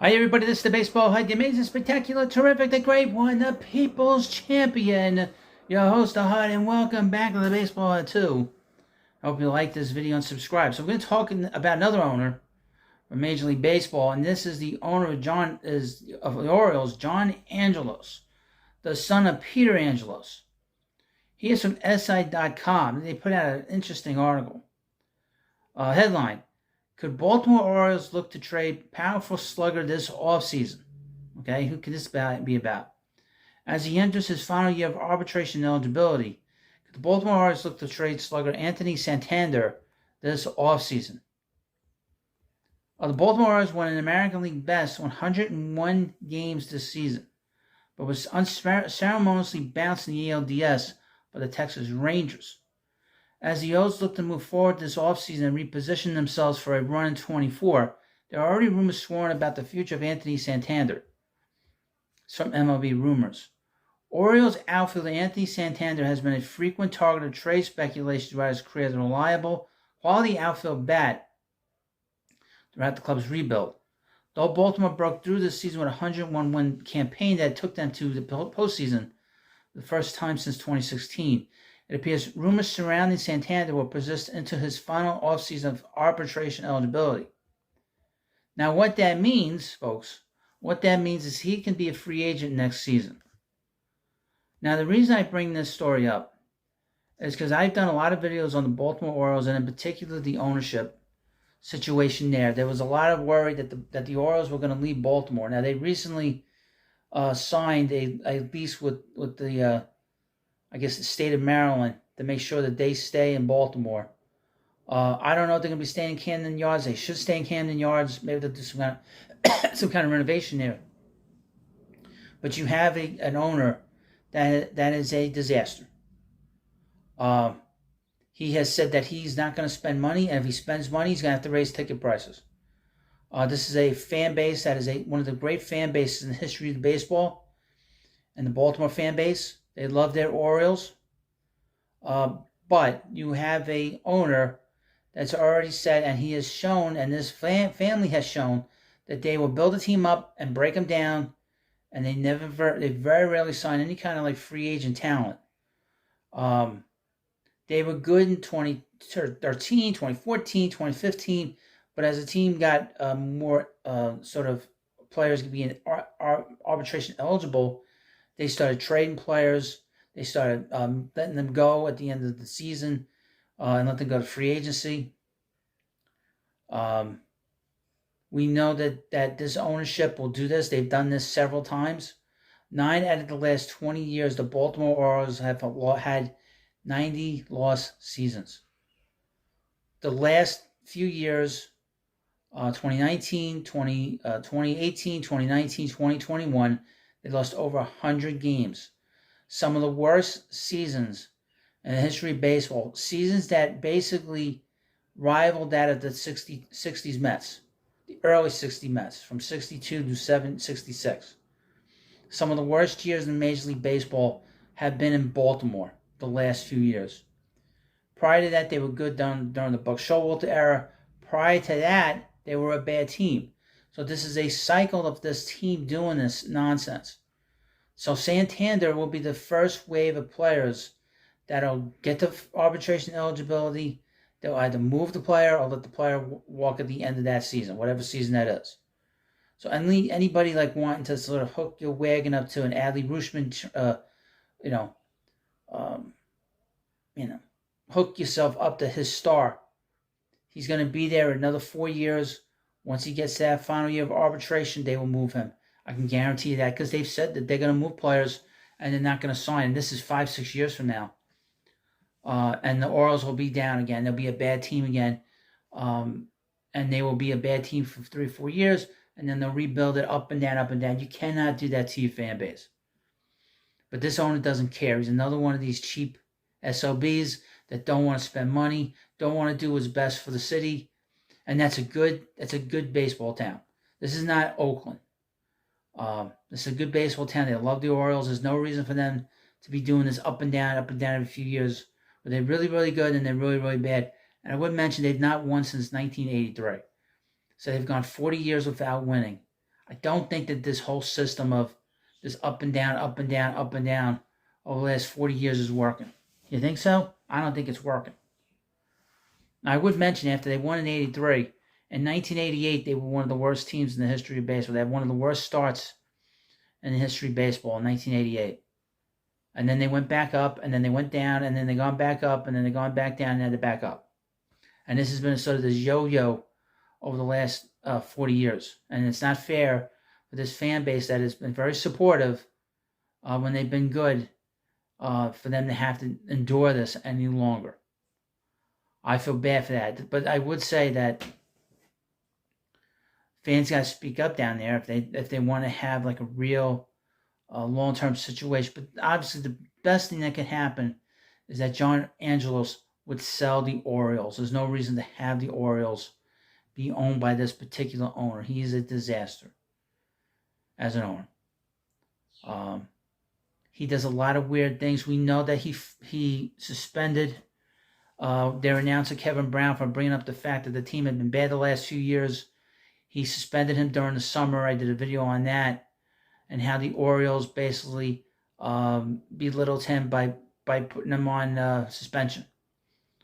Hi everybody, this is the Baseball Head, the amazing, spectacular, terrific, the great one, the People's Champion, your host, the Hud, and welcome back to the Baseball Head 2. I hope you like this video and subscribe. So we're going to talk about another owner from Major League Baseball, and this is the owner of the Orioles, John Angelos, the son of Peter Angelos. He is from SI.com. They put out an interesting article. Headline: Could Baltimore Orioles look to trade powerful slugger this offseason? Okay, who could this be about? As he enters his final year of arbitration eligibility, could the Baltimore Orioles look to trade slugger Anthony Santander this offseason? The Baltimore Orioles won an American League best 101 games this season, but was unceremoniously bounced in the ALDS by the Texas Rangers. As the O's look to move forward this offseason and reposition themselves for a run in 24, there are already rumors swirling about the future of Anthony Santander. It's from MLB Rumors. Orioles outfielder Anthony Santander has been a frequent target of trade speculation throughout his career as a reliable, quality outfield bat throughout the club's rebuild. Though Baltimore broke through this season with a 101-win campaign that took them to the postseason the first time since 2016, it appears rumors surrounding Santander will persist into his final offseason of arbitration eligibility. Now, what that means, folks, is he can be a free agent next season. Now, the reason I bring this story up is because I've done a lot of videos on the Baltimore Orioles, and in particular the ownership situation there. There was a lot of worry that the Orioles were going to leave Baltimore. Now, they recently signed a lease with the the state of Maryland to make sure that they stay in Baltimore. I don't know if they're going to be staying in Camden Yards. They should stay in Camden Yards. Maybe they'll do some kind of renovation there. But you have an owner that is a disaster. He has said that he's not going to spend money, and if he spends money, he's going to have to raise ticket prices. This is a fan base that is one of the great fan bases in the history of baseball, and the Baltimore fan base. They love their Orioles. But you have a owner that's already said, and he has shown, and this family has shown, that they will build a team up and break them down, and they very rarely sign any kind of free agent talent. They were good in 2013, 2014, 2015, but as the team got more sort of players being arbitration eligible, they started trading players. They started letting them go at the end of the season and let them go to free agency. We know that this ownership will do this. They've done this several times. 9 out of the last 20 years, the Baltimore Orioles have had 90 loss seasons. The last few years, 2019, 2018, 2019, 2021, they lost over 100 games. Some of the worst seasons in the history of baseball. Seasons that basically rivaled that of the 60s Mets. The early 60s Mets, from 62 to 66. Some of the worst years in Major League Baseball have been in Baltimore the last few years. Prior to that, they were good during the Buck Showalter era. Prior to that, they were a bad team. So this is a cycle of this team doing this nonsense. So Santander will be the first wave of players that'll get to arbitration eligibility. They'll either move the player or let the player walk at the end of that season, whatever season that is. So anybody wanting to sort of hook your wagon up to an Adley Rutschman, hook yourself up to his star. He's going to be there another 4 years. Once he gets to that final year of arbitration, they will move him. I can guarantee you that, because they've said that they're going to move players and they're not going to sign. And this is 5-6 years from now. And the Orioles will be down again. They'll be a bad team again. And they will be a bad team for 3 or 4 years. And then they'll rebuild it up and down, up and down. You cannot do that to your fan base. But this owner doesn't care. He's another one of these cheap SOBs that don't want to spend money, don't want to do what's best for the city. And that's a good baseball town. This is not Oakland. This is a good baseball town. They love the Orioles. There's no reason for them to be doing this up and down every few years. But they're really, really good, and they're really, really bad. And I would mention they've not won since 1983. So they've gone 40 years without winning. I don't think that this whole system of this up and down, up and down, up and down over the last 40 years is working. You think so? I don't think it's working. Now, I would mention after they won in 83, in 1988, they were one of the worst teams in the history of baseball. They had one of the worst starts in the history of baseball in 1988. And then they went back up, and then they went down, and then they gone back up, and then they gone back down, and then they're back up. And this has been sort of this yo-yo over the last 40 years. And it's not fair for this fan base that has been very supportive when they've been good for them to have to endure this any longer. I feel bad for that. But I would say that fans got to speak up down there if they want to have like a real long-term situation. But obviously the best thing that could happen is that John Angelos would sell the Orioles. There's no reason to have the Orioles be owned by this particular owner. He is a disaster as an owner. He does a lot of weird things. We know that he suspended their announcer Kevin Brown for bringing up the fact that the team had been bad the last few years. He suspended him during the summer. I did a video on that and how the Orioles basically belittled him by putting him on suspension.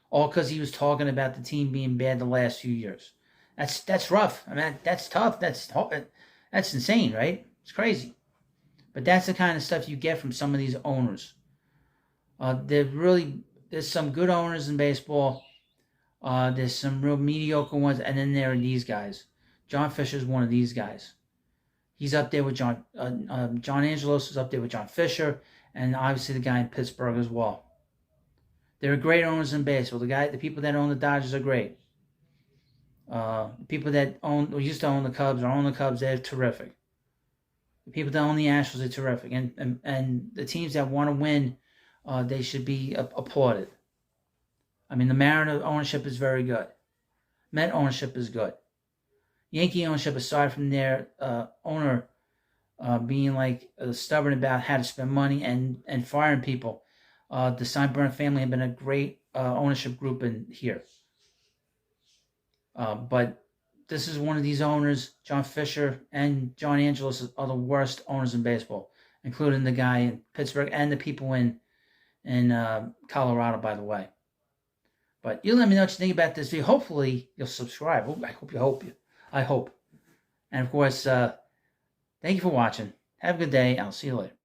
All because he was talking about the team being bad the last few years. That's rough. I mean, that's tough. That's insane, right? It's crazy. But that's the kind of stuff you get from some of these owners. There's some good owners in baseball. There's some real mediocre ones, and then there are these guys. John Fisher's one of these guys. He's up there with John Angelos is up there with John Fisher, and obviously the guy in Pittsburgh as well. There are great owners in baseball. The people that own the Dodgers are great. The people that used to own the Cubs or own the Cubs, they're terrific. The people that own the Astros are terrific, and the teams that want to win, they should be applauded. I mean, the Mariner ownership is very good. Met ownership is good. Yankee ownership, aside from their owner being like stubborn about how to spend money and firing people, the Steinbrenner family have been a great ownership group in here. But this is one of these owners. John Fisher and John Angelos are the worst owners in baseball, including the guy in Pittsburgh and the people in Colorado, by the way. But you let me know what you think about this video. Hopefully you'll subscribe. I hope. And of course, thank you for watching. Have a good day. I'll see you later.